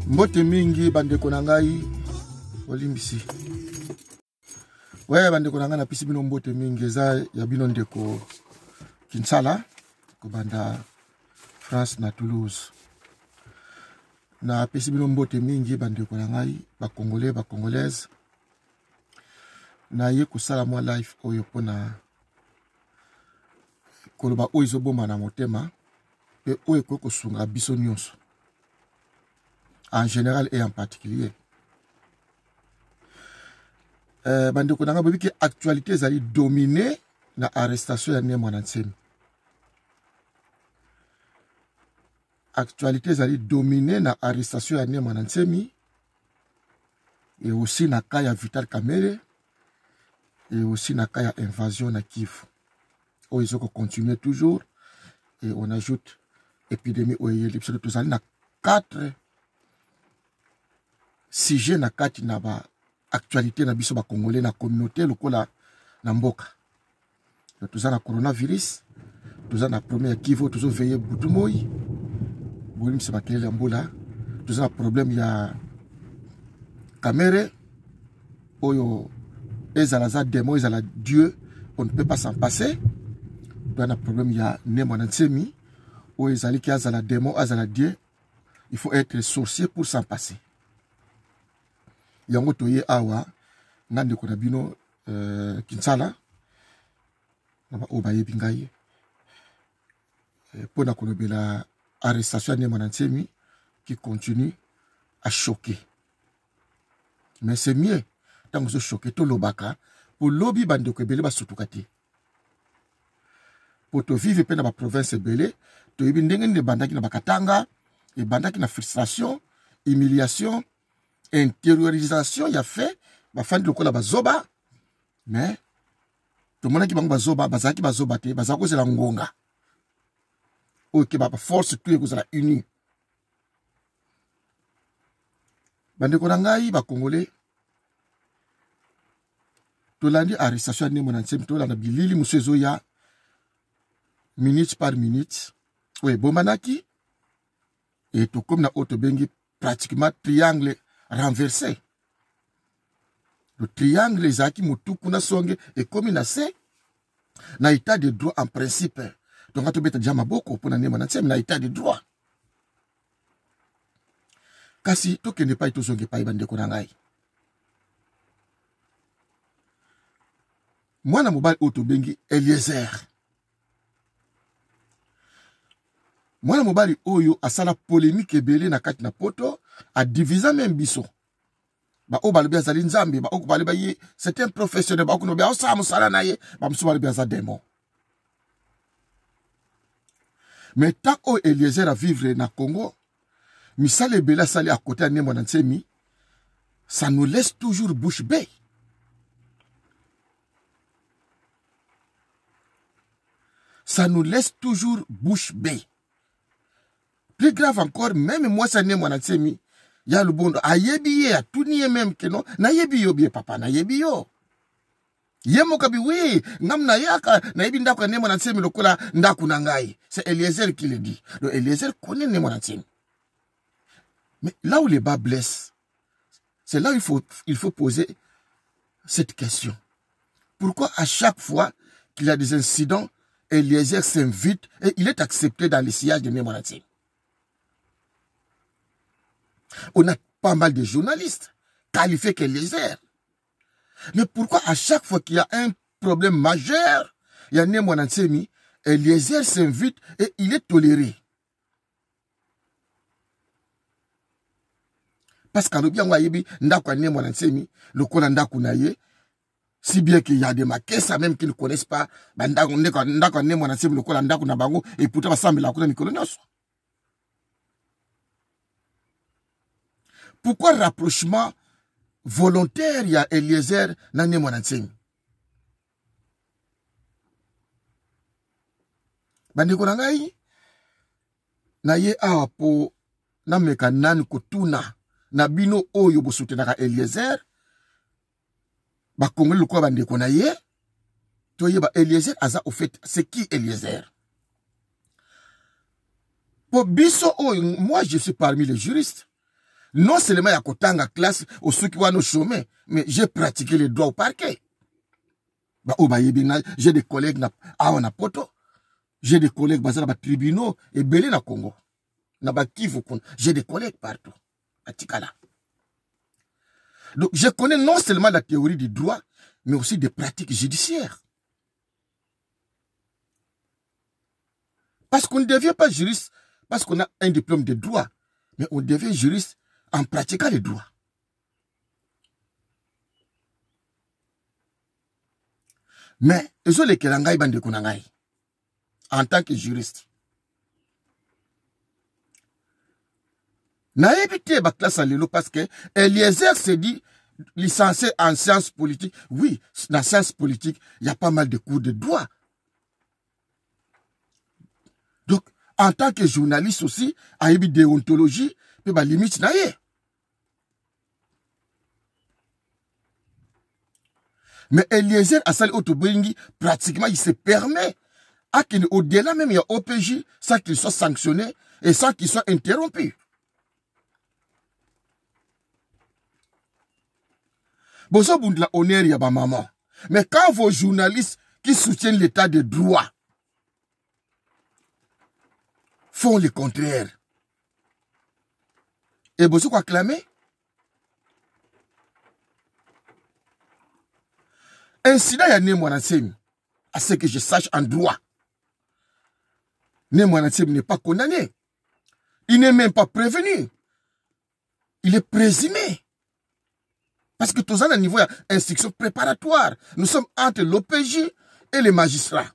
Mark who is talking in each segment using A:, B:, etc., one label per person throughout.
A: Mbote mingi bandeko na ngai olimbisi. Ouais, bandeko na ngai na pisi bino mbote mingi eza ya bino ndeko Kinsala ko banda France na Toulouse. Na pisi bino mbote mingi bandeko na ngai ba Congolais ba Congolaises. Na ye kusala mwa life oyo pona koloba oyo ezoboma na motema pe oyo ko sunga biso nyonso. En général et en particulier. Bandeko nanga bobi ki actualité zali dominé na arrestation ya ne mwana nsemi. Actualité zali dominé na arrestation ya ne mwana nsemi et aussi na cas ya Vital Kamerhe et aussi na cas ya invasion na Kivu. O ils ont continué toujours et on ajoute épidémie oyo l'épidémie tous na 4 sujet na kati na ba actualité na biso ba Congolais na communauté lokola na mboka. Tuza na coronavirus, tuza na premier Kivu, tuzo veiller Butumoi. Bolim se makele mbola. Tuza na problème ya Kamerhe oyo ezala za démon ezala Dieu, on ne peut pas s'en passer. Tuza na problème ya ne mwana nsemi oyo ezali ki azala démon azala Dieu. Il faut être sorcier pour s'en passer. Yango toye awa ngande ko na bino Kinsala na obaye bingaye pona ko lobela arrestation ne mwana nsemi qui continue à choquer. Mais c'est mieux tant que ce choquer to lobaka pour lobby bande ko ebele ba sutukati pour to vivre pe na ba province ebele to yebi ndenge ne bandaki na bakatanga et bandaki na frustration, humiliation, intériorisation y a fait ba fan de lokola bazoba mais to mona ki bango bazoba bazaki bazoba te bazako zela ngonga OK ba force tout ko zela uni bande ko ngai ba Congolais to landi arrestation ne mona nsemi to landa bilili musezo ya minute par minute ouais bomanaki et to comme na auto bengi pratiquement triangle renversé. Le triangle Zaki Mutuku na songe est comme une assez na état de droit en principe. Donc, tu beta jama boko pour na na état de droit. Kasi to kende pa ito songe pa ibande ko nangai. Mwana mobile auto bengi Eliezer. Mwana mobali oyo asala polémique ebele na kati na poto a divisé même biso. Ba o balobia zali nzambe ba o ko baleba ye c'est un professionnel ba ko no bia o sa musala na ye ba musu balobia za démon. Mais tant que Eliezer a vivre na Congo, misale ebele sali à côté de mwana nsemi, ça nous laisse toujours bouche bée. Ça nous laisse toujours bouche bée. Plus grave encore, même moi, ça n'est mwana nsemi, ya le bon, ayebi ye, a tout nié même que non, na yebi yo bien papa, na yebi yo. Ye mokabi, oui, ngam na yaka, na yebi ndako ne mwana nsemi lokola ndaku na ngai. C'est Eliezer qui le dit. Donc Eliezer connaît ne mwana nsemi. Mais là où les bas blessent, c'est là où il faut poser cette question. Pourquoi à chaque fois qu'il y a des incidents, Eliezer s'invite et il est accepté dans le sillage de mwana nsemi? On a pas mal de journalistes qualifiés qu'Eliezer. Mais pourquoi à chaque fois qu'il y a un problème majeur, il y a mwana nsemi, Eliezer s'invite et il est toléré? Parce qu'à l'objet, on a dit, ndako ne mwana nsemi, le kola ndaku na ye, si bien qu'il y a des makesa même qui ne connaissent pas, ndako ne mwana nsemi, le kola ndaku na bango, et pourtant, va sembler la kola mikolo nyonso. Pourquoi rapprochement volontaire il y a Eliezer na ne mwana nsemi? Bandeko na ngai na ye awa po na meka nani kotuna na bino oyo bosutenaka Eliezer Ba Congolais le quoi bande konaye. Toye ba Eliezer aza au fait c'est qui Eliezer? Pour biso moi je suis parmi les juristes. Non seulement ya kotanga classe au ceux qui vont chômer, mais j'ai pratiqué le droit au parquet. Bah j'ai des collègues na poto. J'ai des collègues basés dans les tribunaux et belé na Congo. J'ai des collègues partout. À Tikala. Donc, je connais non seulement la théorie du droit, mais aussi des pratiques judiciaires. Parce qu'on ne devient pas juriste parce qu'on a un diplôme de droit, mais on devient juriste en pratiquant le droit. Mais, en tant que juriste, n'a évité ma classe à l'élo parce que Eliezer s'est dit licencié en sciences politiques. Oui, dans sciences politiques, il y a pas mal de cours de droit. Donc, en tant que journaliste aussi, à une déontologie, puis ma limite n'a pas. Mais Eliezer a sali autobringi, pratiquement, il se permet à qu'il, au-delà même, il y a OPJ, sans qu'il soit sanctionné et sans qu'il soit interrompu. Bozo bundla honneur ya ba maman. Mais quand vos journalistes qui soutiennent l'état de droit font le contraire, et bozo quoi clamer? Incident ya Nemwanatsemi, à ce que je sache en droit. Nemwanatsemi n'est pas condamné. Il n'est même pas prévenu. Il est présumé. Parce que tous à un niveau d'instruction préparatoire. Nous sommes entre l'OPJ et les magistrats.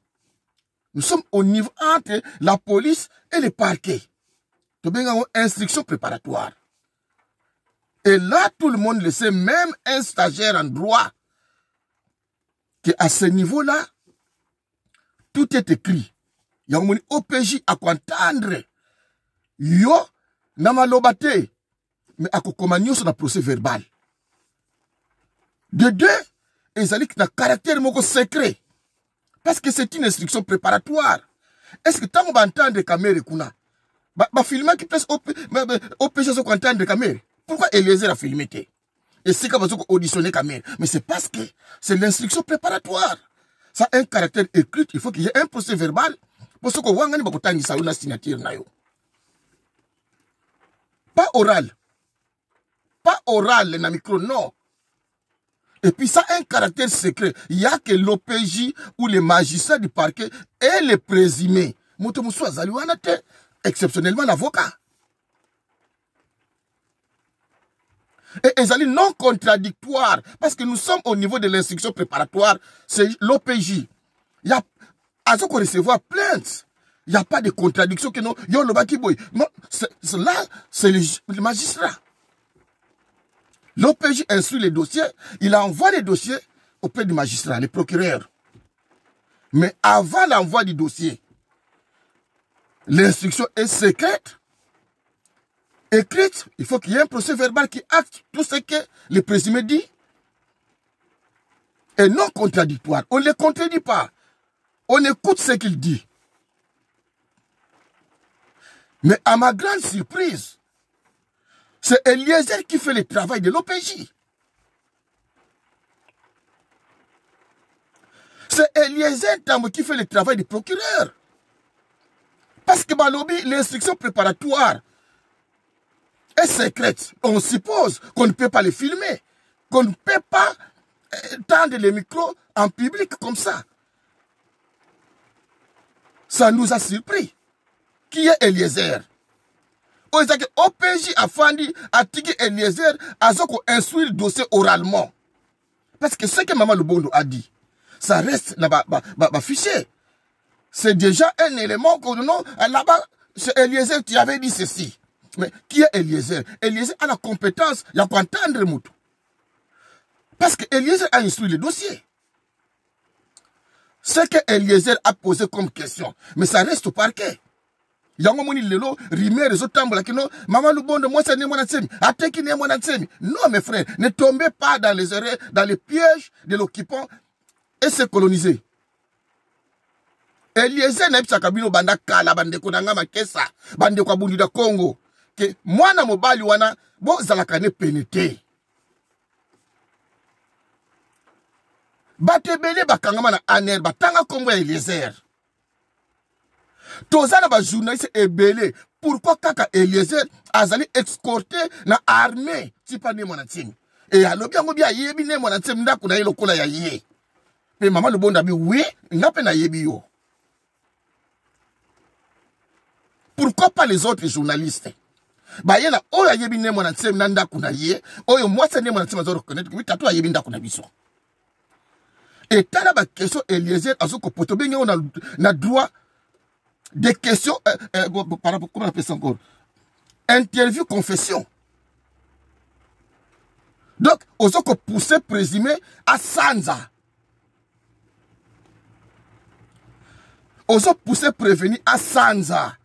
A: Nous sommes au niveau entre la police et les parquets. Nous avons une instruction préparatoire. Et là, tout le monde le sait, même un stagiaire en droit, qu'à ce niveau-là, tout est écrit. Il y a un OPJ à entendre. Yo, namalobate, mais à kokomanyo sur le procès verbal. De deux, ils ont un caractère moko secret. Parce que c'est une instruction préparatoire. Est-ce que tant qu'on va entendre des caméras, bah filmer qui place OPJ sur entendre des caméras. Pourquoi Eliezer a filmé? Et c'est comme ça qu'on auditionne caméra. Mais c'est parce que c'est l'instruction préparatoire. Ça a un caractère écrit. Il faut qu'il y ait un procès verbal. Pour ce qu'on voit, on va une signature. Pas oral. Pas oral, le micro, non. Et puis ça a un caractère secret. Il n'y a que l'OPJ ou les magistrats du parquet et les présumés. Exceptionnellement l'avocat. Et ils allaient non contradictoire. Parce que nous sommes au niveau de l'instruction préparatoire. C'est l'OPJ. Il y a, à ce qu'on recevoir plainte. Il n'y a pas de contradiction que non. Yo le baki boy. Là, c'est le magistrat. L'OPJ instruit les dossiers, il envoie les dossiers auprès du magistrat, les procureurs. Mais avant l'envoi du dossier, l'instruction est secrète, écrite, il faut qu'il y ait un procès verbal qui acte tout ce que le présumé dit, et non contradictoire. On ne les contredit pas, on écoute ce qu'il dit. Mais à ma grande surprise, c'est Eliezer qui fait le travail de l'OPJ. C'est Eliezer qui fait le travail du procureur. Parce que l'instruction préparatoire est secrète. On suppose qu'on ne peut pas les filmer, qu'on ne peut pas tendre les micros en public comme ça. Ça nous a surpris. Qui est Eliezer? OPJ a fandi a tiki Eliezer a instruit le dossier oralement. Parce que ce que Maman Lubondo a dit, ça reste là-bas, fichier. C'est déjà un élément que non, là-bas, c'est Eliezer, tu avais dit ceci. Mais qui est Eliezer? Eliezer a la compétence, il y a pas entendre Moutou. Parce que Eliezer a instruit le dossier. Ce que Eliezer a posé comme question, mais ça reste au parquet. Yango moni lelo, rime, réseau tambola, kino, maman Lubondo, moi c'est né mon atsemi, ateki né mon atsemi. Non, mes frères, ne tombez pas dans les erreurs, dans les pièges de l'occupant et se coloniser. Eliezer na ipsa kabino banda kala, bande konanga makesa, bande kwa bundi da Congo. Que mwana mobali wana, bo zalakane pénété. Batebele bakangama na aner, batanga Congo ya Eliezer. Tozana ba journaliste ebele. Pourquoi kaka Eliezer azali escorté na armée tipa ne monatimi. Et alobi yango bia yebi ne monatimi ndako na yelo kola ya ye. Mais maman Lubondo bi oui, ngape na yebi yo. Pourquoi pas les autres journalistes? Ba yena oya yebi ne monatimi na ndako na ye, oyo mwasa ne monatimi zo reconnaître oui tato yebi ndako na biso. Et tala ba question Eliezer azoko potobe nyo na droit des questions, par rapport, comment on appelle ça encore? Interview, confession. Donc, on s'est poussé présumé à Sanza. On s'est poussé prévenu à Sanza.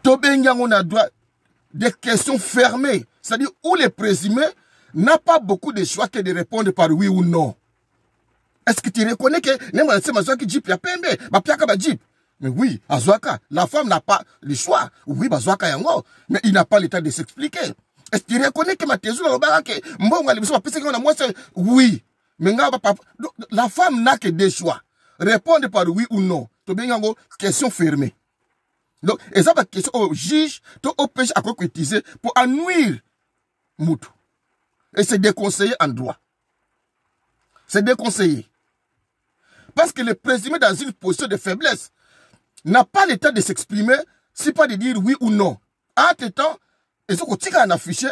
A: Tobenga, on a droit des questions fermées. C'est-à-dire où les présumés n'a pas beaucoup de choix que de répondre par oui ou non. Est-ce que tu reconnais que mais oui, la femme n'a pas le choix. Oui, mais il n'a pas le temps de s'expliquer. Est-ce que tu reconnais que oui, mais la femme n'a que deux choix. Répondre par oui ou non. Question fermée. Donc, et ça va question au juge, au péché à quoi utiliser pour ennuyer Moutou. Et c'est déconseillé en droit. C'est déconseillé. Parce que le présumé dans une position de faiblesse n'a pas le temps de s'exprimer, si pas de dire oui ou non. Entre-temps, ils sont en affiché,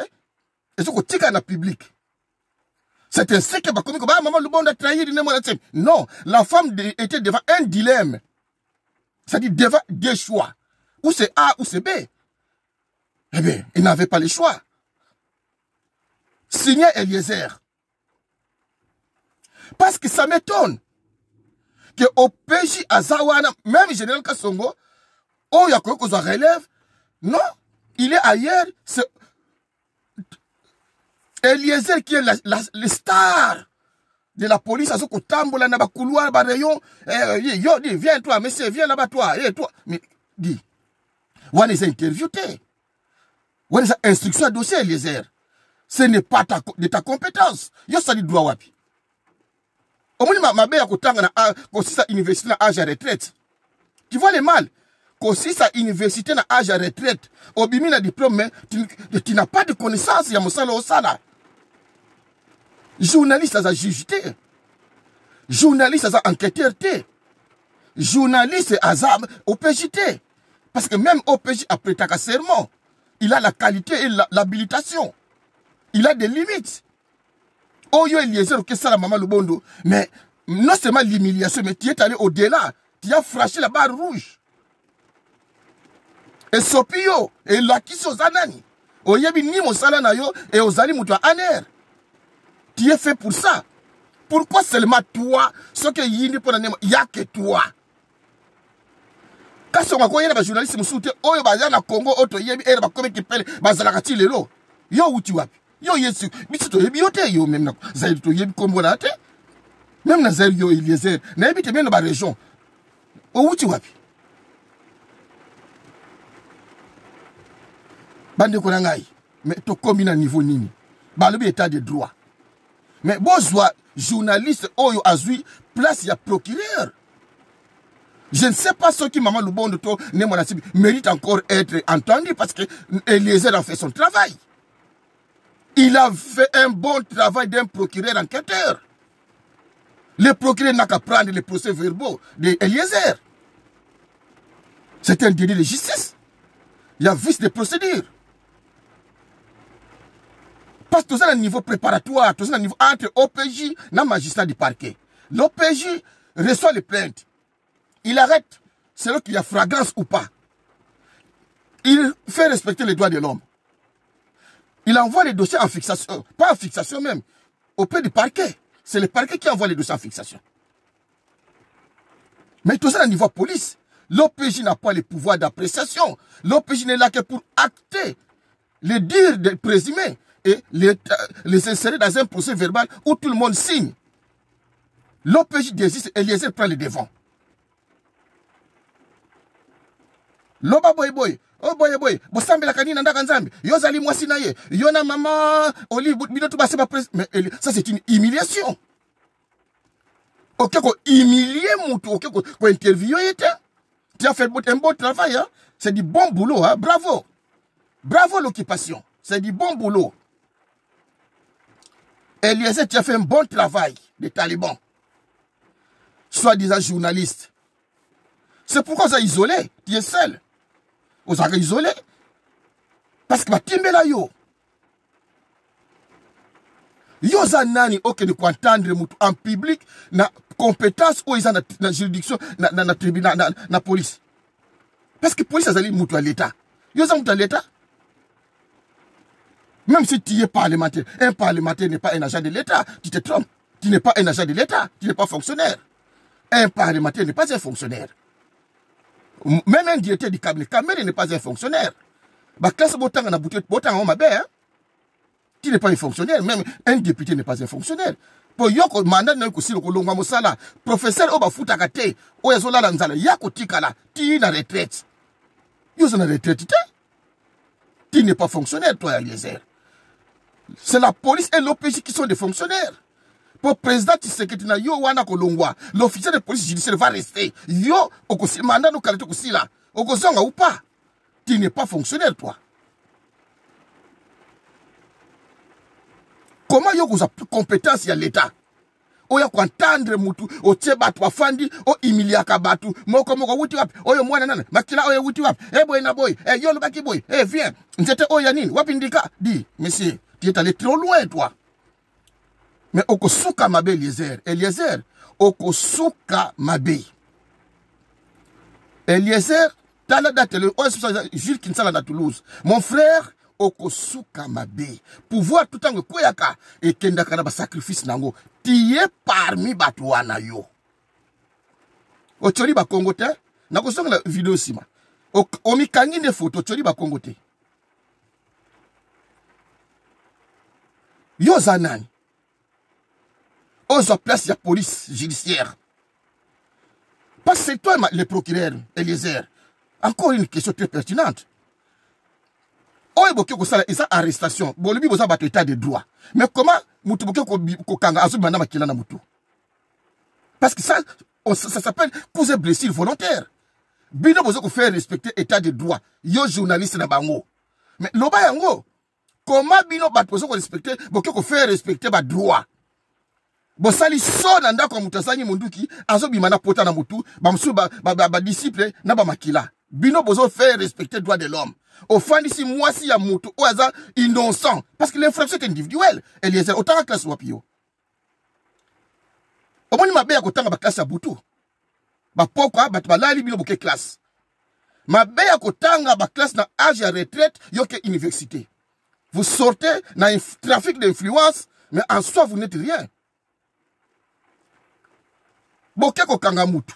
A: ils sont en public. C'est ainsi que maman Lubondo a trahi. Non, la femme était devant un dilemme. C'est-à-dire devant deux choix. Ou c'est A ou c'est B. Eh bien, il n'avait pas le choix. Signé Eliezer. Parce que ça m'étonne que au PJ Azawana, même Général Kassongo, oh, il y a quoi qu'on relève. Non, il est ailleurs. C'est Eliezer qui est le star de la police. À ce qu'on tamboule dans le couloir, dans le rayon. Yo, dis, viens toi, monsieur, viens là-bas toi. Toi. Mais, dis, on les a interviewés. On les a instructions à dossier, Eliezer. Ce n'est pas de ta compétence. Yo, ça dit droit wapi. Au moins, ma belle a consiste à université à âge à retraite. Tu vois les mal. Consiste à université à âge à retraite. Au bimi na diplôme, mais tu n'as pas de connaissance. Il y a mon salaire au salaire. Journaliste à jugeté. Journaliste à enquêteur. Journaliste à OPJT. Parce que même OPJ après ta serment, il a la qualité et l'habilitation. Il a des limites. Oh, yo, Eliezer, que ça, la maman Lubondo. Mais, non seulement l'humiliation, mais tu es allé au-delà. Tu as franchi la barre rouge. Et Sopio, et Lakiso Zanani. Oh, yebi ni mon salana yo, et Ozali Moutoua Aner. Tu es fait pour ça. Pourquoi seulement toi, ce que yini pour l'année, il n'y a que toi. Quand on a un journaliste, oh, yo, na Congo, auto, yebi, et ba comme qui pèle, bazalakati lelo. Yo, où tu vas? Yo yesu bitito yebi yote yo même na zaïd to yebi kombo na te même na zaïd yo Eliezer na yebi te bien na ba région o wuti wapi bande ko ngai mais to combina niveau nini ba lobi état de droit mais bozwa journaliste oyo azui place ya procureur. Je ne sais pas ce qui maman Lubondo to ne monasibi mérite encore être entendu parce que Eliezer a fait son travail. Il a fait un bon travail d'un procureur enquêteur. Le procureur n'a qu'à prendre les procès-verbaux d'Eliezer. C'est un délit de justice. Il y a vice de procédure. Parce que c'est un niveau préparatoire, c'est un niveau entre OPJ et le magistrat du parquet. L'OPJ reçoit les plaintes. Il arrête selon qu'il y a flagrance ou pas. Il fait respecter les droits de l'homme. Il envoie les dossiers en fixation, pas en fixation même, auprès du parquet. C'est le parquet qui envoie les dossiers en fixation. Mais tout ça au niveau police. L'OPJ n'a pas le pouvoir d'appréciation. L'OPJ n'est là que pour acter les dires des présumés et les insérer dans un procès verbal où tout le monde signe. L'OPJ désiste et Eliezer prend le devant. Loba boy boy. Oh boy boy. Bosambe la kanina ndaka nzambi. Yozali mwasi na ye. Yona mama. Oli bido tuba seba pres. Mais ça c'est une humiliation. Ok, ko humilier moutou. Ok, ko interview yete. Tu as fait un bon travail. Hein? C'est du bon boulot. Hein? Bravo. Bravo l'occupation. C'est du bon boulot. Eliezer, tu as fait un bon travail des talibans. Soi-disant journaliste. C'est pourquoi vous avez isolé. Tu es seul. Vous avez isolé. Parce que tu es là, yo. Yo zanani, ok, de quoi entendre en public, na compétence ou ils ont na juridiction, na tribunal, na police. Parce que police, ça moutou à l'État. Yo zan moutou à l'État. Même si tu es parlementaire, un parlementaire n'est pas un agent de l'État, tu te trompes. Tu n'es pas un agent de l'État, tu n'es pas fonctionnaire. Un parlementaire n'est pas un fonctionnaire. Même un directeur du cabinet, Kamere n'est pas un fonctionnaire. Bah, classe botan na bouté, botan en mabé, hein. Tu n'es pas un fonctionnaire, même un député n'est pas un fonctionnaire. Pour yoko mandat na yoko silo kolongwa mosala, professeur oba futa kate, oya zola la nzala, yako tikala, ti na retraite. Yo na retraite, tu n'es pas fonctionnaire, toi, Eliezer. C'est la police et l'OPJ qui sont des fonctionnaires. Pour le président Tshisekedi na yo wana kolongwa, l'officier de police judiciaire va rester. Yo, okosi mandat no kalete kosila, okozonga ou pas. Tu n'es pas fonctionnaire, toi. Comment yo koza compétence ya l'État? Oya kwantandre mutu, o tebatu afandi, o imiliaka batu, moko wuti wapi, oyo mwana nana, makila oyo wuti wapi, boy na boy, yo le baki boy, viens, nzete oya nini, wapi ndika, di, monsieur, tu es allé trop loin, toi. Mais okosuka mabe Eliezer, Eliezer, okosuka mabe. Eliezer, tala datele, Jules Kinsala na Toulouse, mon frère, okosuka mabe. Pouvoir tout en koyaka et kendaka na ba sacrifice nango. Tiye parmi batuana yo. Ocholi ba Congo te. Na kosonga la vidéo sima. Omi kangi ne photo ocholi ba Congo te. Yo zanani. Ozo place ya police judiciaire. Parce que c'est toi le procureur Eliezer. Encore une question très pertinente. Oye boke ko sala isa arrestation. Bolibi boza bato état de droit. Mais comment mutu boke ko kanga azu banda makila na mutu? Parce que ça s'appelle cause blessure volontaire. Bino bozo ko faire respecter état de droit. Yo journaliste na bango. Mais loba yango. Comment bino bato bozo ko respecter boke ko faire respecter ba droit? Bo sali so na ndako mutasanyi munduki azo bimana pota na mutu ba msu ba disciple na ba makila. Bino bozo faire respecter droit de l'homme. Au fond d'ici moi si ya mutu au hasard innocent parce que l'infraction est individuelle. Eliezer autant classe wapio. Omoni mabe ya kotanga ba classe ya butu. Ba pokwa ba balali bino boke classe. Mabe ya kotanga ba classe na âge ya retraite yoke université. Vous sortez dans un trafic d'influence mais en soi vous n'êtes rien. Boke ko kanga mutu.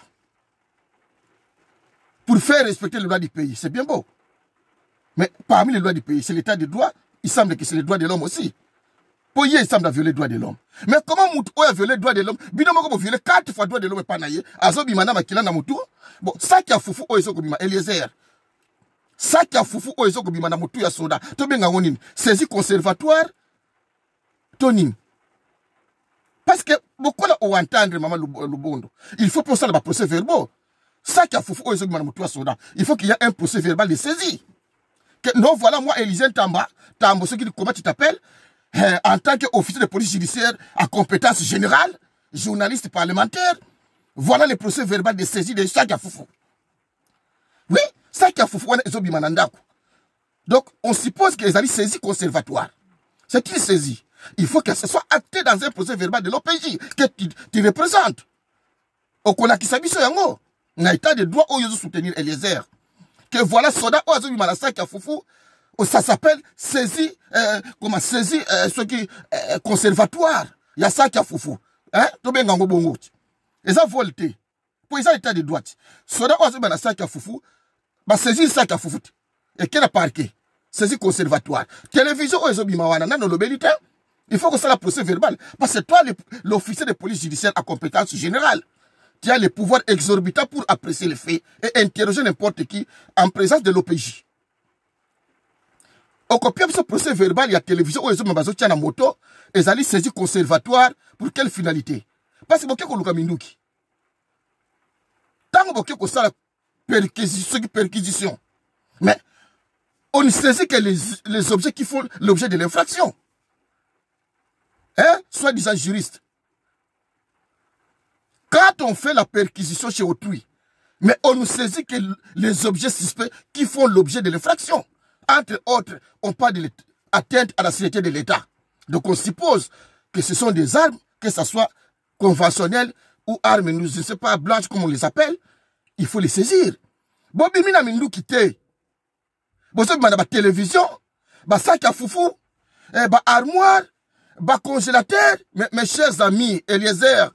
A: Pour faire respecter les lois du pays, c'est bien beau. Mais parmi les lois du pays, c'est l'état de droit, il semble que c'est les droits de l'homme aussi. Pour y il semble violer les droits de l'homme. Mais comment Moutou a violé les droits de l'homme? Bidon moko violer 4 fois les droits de l'homme et pas naïe. Azobi mana makila na Moutou. Bon, ça qui a foufou o ezoko bima Eliezer. Ça qui a foufou o ezoko bima na Moutou ya soda. To benga wonine. Saisie conservatoire. Tonin. Parce que beaucoup là ont entendre maman Lubondo. Il faut pour ça le procès verbal. Ça qui a foufou o ezoko bima na Moutou ya soda. Il faut qu'il y ait un procès verbal de saisie. Non, voilà, moi, Élisée Tamba, ce qui comment tu t'appelles, en tant qu'officier de police judiciaire à compétence générale, journaliste parlementaire, voilà le procès verbal de saisie de Sakia Foufou. Oui, Sakia Foufou, on est Zobimanandaku. Donc, on suppose qu'ils allaient saisir conservatoire. C'est une saisie. Il faut que ce soit acté dans un procès verbal de l'OPJ que tu représentes. Au Konakisabiso Yango, on a état de droit au Yosu soutenir Eliezer. Que voilà, soda, ça s'appelle saisie, comment saisie, ce qui conservatoire. Il y a ça qui a foufou. Hein? Et ça, volté. pour ils ont état de droite. Soda ozo bana sac à foufou, ba saisir sac à foufou. Et quel a parqué? Saisir conservatoire. Télévision ozo bimawana nan no belité. Il faut que ça la procès verbal. Parce que toi, l'officier de police judiciaire à compétence générale, tu as le pouvoir exorbitant pour apprécier les faits et interroger n'importe qui en présence de l'OPJ. Au copier ce procès verbal, il y a télévision où ils ont besoin de moto, et ils allaient saisir conservatoire pour quelle finalité? Parce que beaucoup de Minduki. Tant que beaucoup ça la perquisition. Mais on ne saisit que les objets qui font l'objet de l'infraction. Hein? Soit-disant juriste. Quand on fait la perquisition chez autrui, mais on ne saisit que les objets suspects qui font l'objet de l'infraction. Entre autres, on parle de l'atteinte à la sécurité de l'État. Donc on suppose que ce sont des armes, que ce soit conventionnelles ou armes, je ne sais pas, blanches comme on les appelle, il faut les saisir. Bon, bimina mindu kite. Bon, ça, ba télévision, ba sac à foufou, ba armoire, ba congélateur. Mes chers amis, Eliezer,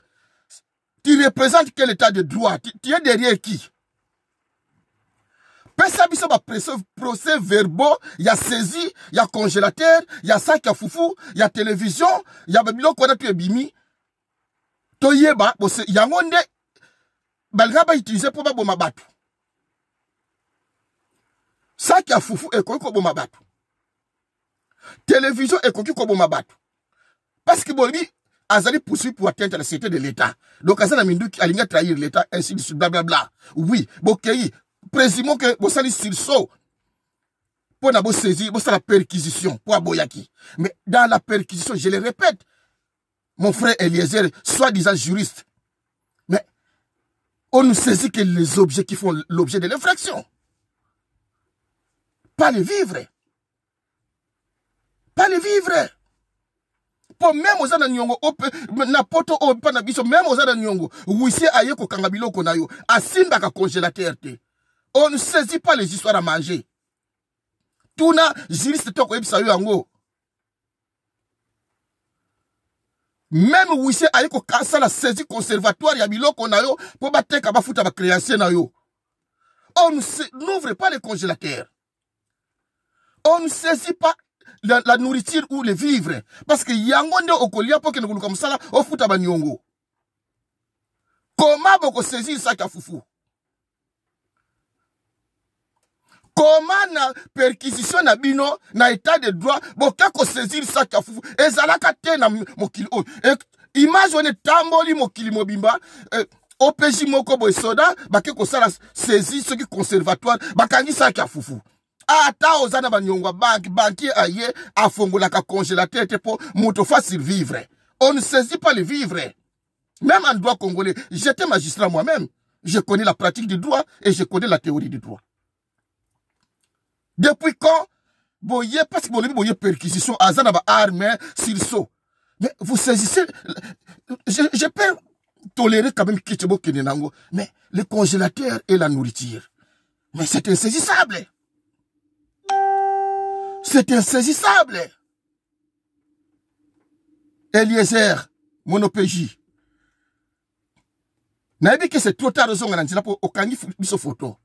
A: tu représentes quel état de droit? Tu es derrière qui? Pesabiso ba procès verbaux, il y a saisi, il y a congélateur, il y a sac à foufou, il y a télévision, il y a bilo qu'on a tué bimi. Toyeba, il y a monde, balga ba utilisé pour ba boma batu. Sac à foufou et ko boma batu. Télévision et ko boma batu. Parce que bon, Azali poursuit pour atteindre la sécurité de l'État. Donc Azali Mindu qui a trahir l'État, ainsi de suite, blablabla. Oui, bon, présumons que vous allez sursaut pour la saisir, pour la perquisition, pour Aboyaki. Mais dans la perquisition, je le répète, mon frère Eliezer, soi-disant juriste, mais on ne saisit que les objets qui font l'objet de l'infraction. Pas les vivres. Pas les vivres. Pour même aux ana nyongo, n'importe où, pas n'abisso, même aux ana nyongo, wisi ayeko kangabilo konayo, asimba ka congélateur te. On ne saisit pas les histoires à manger. Tout na, juriste toko ebisa yo ango. Même wisi ayeko kasa la saisie conservatoire ya biloko na yo, pour bateka bafuta ba créancier na yo. On n'ouvre pas les congélateurs. On ne saisit pas la nourriture ou les vivres. Parce que yangonde okolia pour que nous comme ça là, au futa ba nyongo. Comment boko saisir ça ka foufou? Comment na perquisition na bino na état de droit boka ko saisir ça ka foufou ezalaka te na mokili o image on est tamboli mokili mobimba OPJ moko boy soda bake ko sala saisir ce qui conservatoire bakangi ça ka foufou ata ozana banyongwa banki aye afongola ka congélateur te po moto fa survivre. On ne saisit pas les vivres. Même en droit congolais, j'étais magistrat moi-même, je connais la pratique du droit et je connais la théorie du droit. Depuis quand, boye, parce que vous avez perquisition, azana ba arme, sursaut. Mais vous saisissez, je peux tolérer quand même Kichebo Kenenango, mais le congélateur et la nourriture. Mais c'est insaisissable. C'est insaisissable. Eliezer, mon OPJ. N'a dit que c'est trop tard raison à pour okangi biso photo.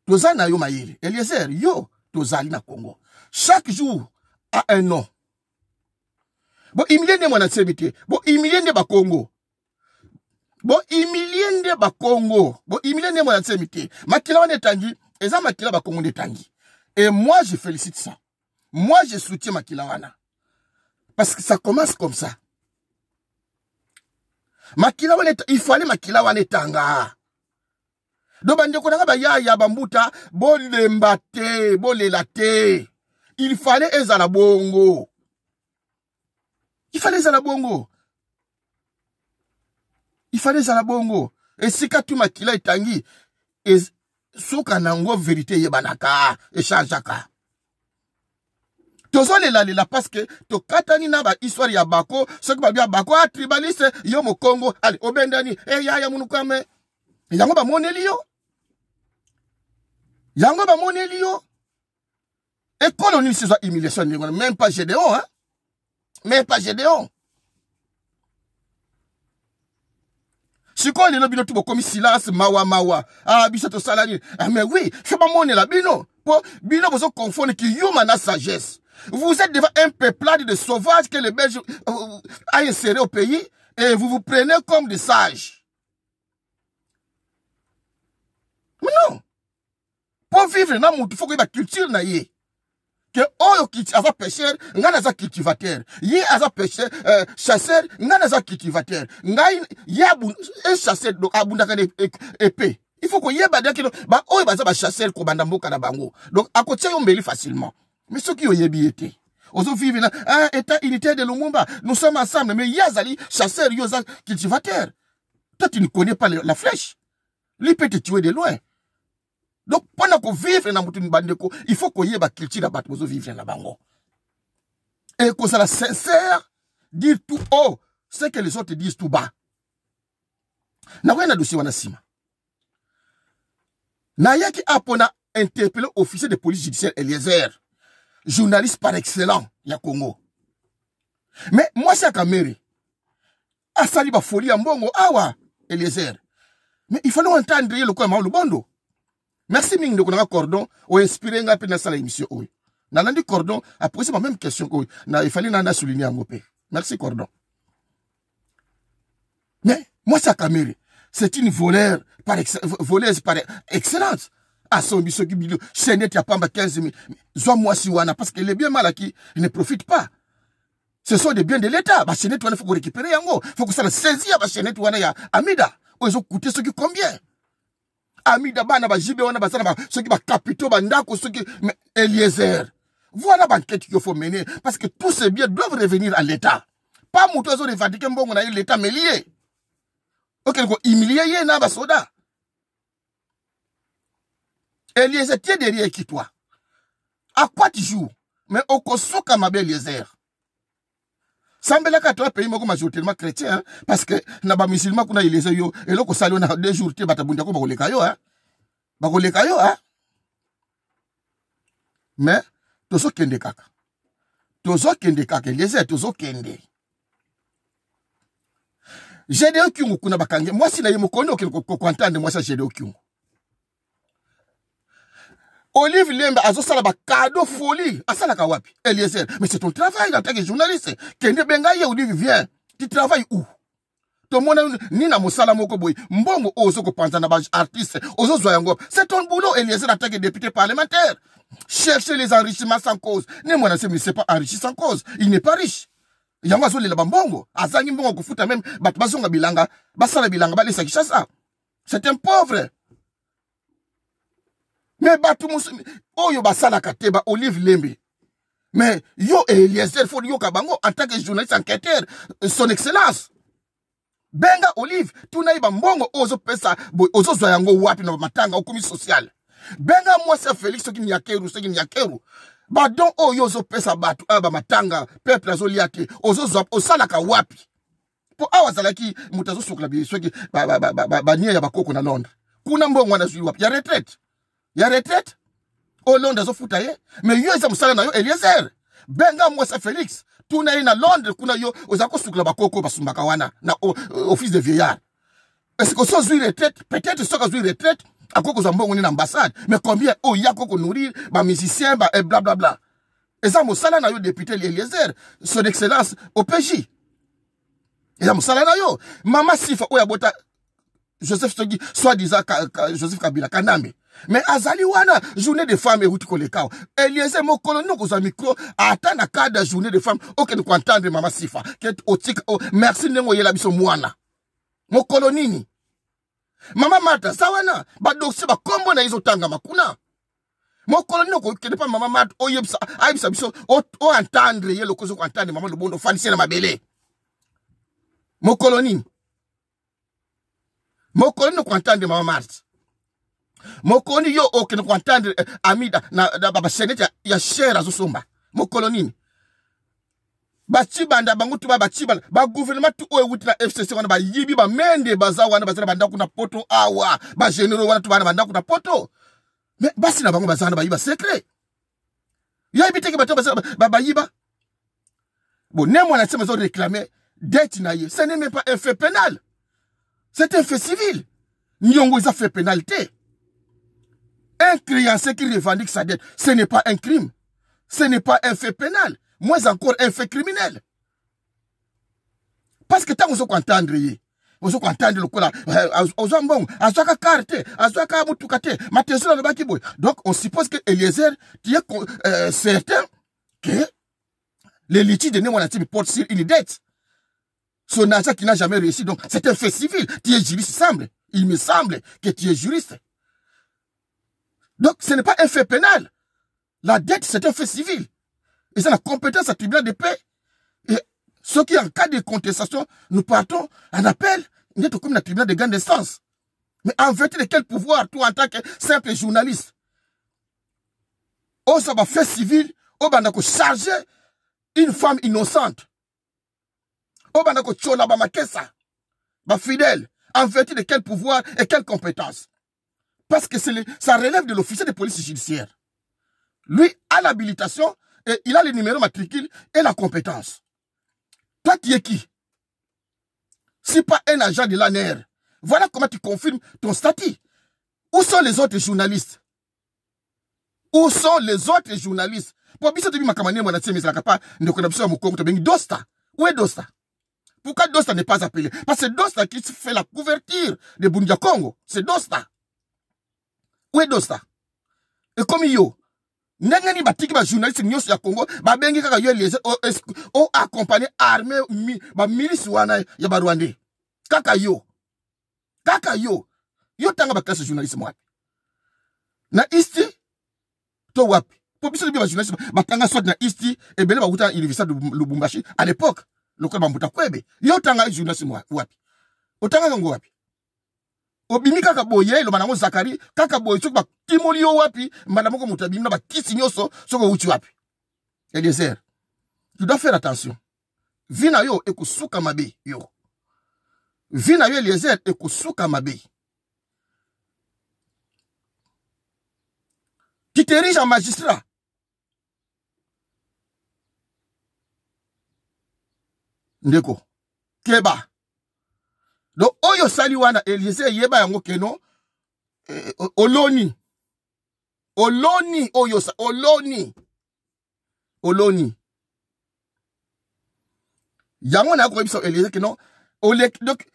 A: Tozana yo maïli. Eliezer, yo. Tozali na Congo. Chaque jour a un nom. Bon, imiliende mwana tsebite. Bon, imiliende ba Congo. Bon, imiliende ba Congo. Bon, imiliende mwana tsebite. Makila wane tangi. Eza makila ba Congo ne tangi. Et moi, je félicite ça. Moi, je soutiens makila wana. Parce que ça commence comme ça. Makila wane, il fallait makila wane tanga. Do bandeko nanga ba ya bambuta bo lembate bo lelate. Il fallait ezala bongo. Il fallait ezala bongo. Il fallait ezala bongo. Et si katu makila itangi soka nango vérité yebanaka et changeaka. Tozo lela parce que to katani na ba histoire ya bako ce que ba bia bako a tribaliste yo mo Congo allez obendani ya munukame yango ba moneli yo. Yango ba moneli yo. Et colonie c'est ça humiliation même pas Gédéon hein. Même pas Gédéon. Chiko lelo bino tu bokomi silence mawa. Ah biso to salari. Ah mais oui, je pas monnaie la bino. Po bino bozo confondre qui humain na sagesse. Vous êtes devant un peuplade de sauvages que les Belges a inséré au pays et vous vous prenez comme des sages. Mais non. Pour vivre dans mon il faut que la culture na yé. Que oyo aza pêcheur, ngana za cultivateur. Yé aza pêcheur, chasseur, ngana za cultivateur. Ngai yabu un chasseur donc abundaka épée. Il faut que yé bada kilo ba oyo baza ba chasseur ko banda mboka na bango. Donc à côté yo mbeli facilement. Mais ceux qui ont yebi été. Ozo vivre là, état unitaire de Lumumba. Nous sommes ensemble mais yazali chasseur yoza cultivateur. Toi tu ne connais pas la flèche. Lui peut te tuer de loin. Donc, pendant qu'on vive dans notre bandeko, il faut qu'on y ait la culture à vivre dans bango. Et qu'on soit sincère, dire tout haut, ce que les autres disent tout bas. Na wena dossier wana sima. Na yaki apona interpellé officier de police judiciaire Eliezer, journaliste par excellent, ya Congo. Mais moi c'est à Kamere. Asali ba folie ya mbongo awa Eliezer. Mais il fallait entendre le quoi le bondo. Merci ming de konanga cordon ou inspiré nga pe na sala émission oy. Na landi cordon a posé ma même question oy. Na il fallait na souligner ngopé. Merci cordon. Mais moi ça Kamere, c'est une voleuse par excellence. À son biso qui bilio, chenet ya pamba 15 000. Zwa moi si wana parce que les biens mal acquis, ils ne profitent pas. Ce sont des biens de l'État. Ba chenet wana faut récupérer yango. Faut que ça la saisir ba chenet wana ya Amida. Ils ont coûté ce qui combien? Amida bana ba jibe wana basana ba ceux qui ba capitaux bandako ceux qui Eliezer. Voilà banquette qu'il faut mener parce que tous ces biens doivent revenir à l'État. Pas mouto zo revendiquer mbongo na l'État mais lié. OK ko humilier ye na ba soda. Eliezer tiens derrière qui toi. À quoi tu joues? Mais au kosoka ma belle Eliezer. Sambela ka toi pays moko majoritairement chrétien hein? Parce que na ba musulman kuna Eliezer yo et loko sali na 2 jours te batabunda ko bakoleka yo hein. Bakoleka yo hein. Mais tozo kende kaka. Tozo kende kaka Eliezer tozo kende. J'ai des okyungu kuna bakange. Moi si na yemo kono ko entendre moi ça j'ai des okyungu. Olive Lembe azosala ba cadeau folie asala ka wapi Eliezer mais c'est ton travail en tant que journaliste kende benga ye Olive vient tu travailles où to mona ni na mosala moko boy mbongo ozo ko panza na ba artiste ozo zwa yango c'est ton boulot Eliezer en tant que député parlementaire chercher les enrichissements sans cause ne mona c'est mais c'est pas enrichi sans cause il n'est pas riche yango azo lela mbongo azangi mbongo kufuta même bat bazonga bilanga basala bilanga ba lesa kishasa c'est un pauvre. Mais batu musumi oyo basala kateba Olive Lembe. Mais yo Eliezer faut yo kabango en tant que journaliste enquêteur son excellence. Benga Olive tunaiba mbongo ozo pesa boy ozo zwa yango wapi na matanga okumi social. Benga moi c'est Félix qui nyakeru. Ba don oyo ozo pesa batu aba matanga peuple azo liate ozo zwa osala ka wapi. Po awazalaki mutazo sokla bi soki ba nia ya bakoko na Londres. Kuna mbongo na zwi wapi ya retraite. Ya retraite au Londres zo futa ye mais yo eza musala na yo Eliezer benga mwasa Félix tuna ye na Londres kuna yo ozako sukla bakoko basumbaka wana na office de vieillard est-ce que so zui retraite peut-être soka zui retraite akoko za mbongo ni na ambassade mais combien o yako ko nourrir ba musicien ba bla bla bla eza musala na yo député Eliezer son excellence au PJ eza musala na yo mama sifa oya bota Joseph Sogi soi-disant Joseph Kabila Kanambe. Mais azali wana journée de femmes et route kolekao. Eliezer mo kolono ko za micro atana kada journée de femmes OK nous entendre mama sifa que otik merci nengo yela biso mwana. Mo kolonini. Mama Martha sawana ba dossier ba kombo na izo tanga makuna. Mo kolonino ko kede pa mama Martha oyebsa ayebsa biso o entendre yelo ko zo entendre mama Lubondo fanisi na mabele. Mo kolonini. Mokoni no kwantande mama Martha. Mokoni yo oke no kwantande Amida na baba seneta ya share zo somba. Mokolonini. Bachiba nda bangutu ba bachiba ba gouvernement tu oe wuti na FCC wana ba yibi ba mende baza wana bazana banda kuna poto awa ba general wana tu bana banda kuna poto. Mais basi na bango bazana ba yiba secret. Ya ibiteke bato bazana ba yiba. Bon, ne mwana sema zo réclamer dette na ye. Ce n'est même pas un fait pénal. C'est un fait civil. Nyongo, ils ont fait pénalité. Un créancier qui revendique sa dette, ce n'est pas un crime. Ce n'est pas un fait pénal. Moins encore un fait criminel. Parce que tant qu'on s'entendre, on s'entendre le coup là, donc on suppose que Eliezer, tu es certain que les litiges de Némonatim portent sur une dette. Son agent qui n'a jamais réussi. Donc, c'est un fait civil. Tu es juriste, il me semble que tu es juriste. Donc, ce n'est pas un fait pénal. La dette, c'est un fait civil. Et c'est la compétence à tribunal de paix. Et ce qui, en cas de contestation, nous partons en appel, nous sommes comme le tribunal de grande instance. Mais en vertu de quel pouvoir, toi, en tant que simple journaliste, ça va fait civil, on va charger une femme innocente. On va chola ba makesa, ba fidèle, en vertu de quel pouvoir et quelle compétence. Parce que ça relève de l'officier de police judiciaire. Lui a l'habilitation et il a le numéro matricule et la compétence. Toi, tu es qui? Si pas un agent de l'ANR. Voilà comment tu confirmes ton statut. Où sont les autres journalistes? Où sont les autres journalistes? Pour bien sûr, makamane moi na la capa ne connaît pas mon compte ben Dosta. Où est Dosta? Pourquoi Dosta n'est pas appelé? Parce que c'est Dosta qui fait la couverture de Bundia Congo. C'est Dosta. Où est Dosta? Et comme yo, n'engani batiki ba journaliste nyos ya Congo, ba bengi kaka yo les o accompagner armée ba milice wana ya ba Rwandais. Kaka yo. Kaka yo. Yo tanga ba classe journaliste moi. Na isti to wapi. Pour biso ba journaliste ba tanga soit na isti et bele ba uta université de Lubumbashi à l'époque. Lokol ba mbuta kwebe. Yo tanga journaliste moi wapi. Otanga ngo wapi. Obimi kaka boye lo manango Zakari kaka boye sok ba timoli yo wapi manamoko mutabimi na ba kisi nyoso soko uchi wapi. Eliezer, tu dois faire attention. Vina yo ekusuka mabe yo. Vina yo Eliezer ekusuka mabe. Tu t'ériges en magistrat. Ndeko. Keba. Donc, oyo sali wana Eliezer yeba yango keno oloni. Oloni oyo sa oloni. Oloni. Yango na ko biso Eliezer keno donc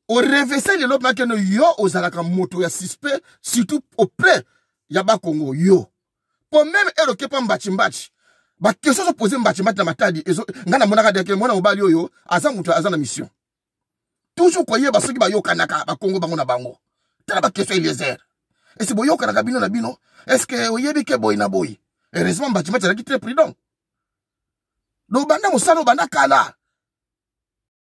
A: au reverser le lobby keno yo ozalaka moto ya suspect surtout auprès ya ba Congo yo. Pour même eroke pa mbachi. Ba question se poser mbachi na matadi ezo ngana monaka de ke mona mobali oyo aza mutu aza na mission. Toujours croyez parce que ba yo kanaka ba Congo bango na bango. Tala ba question Eliezer. Et c'est boyo kanaka bino na bino. Est-ce que oyebi ke boy na boy? Heureusement mbachi est très prudent. Do banda musalo banda kala.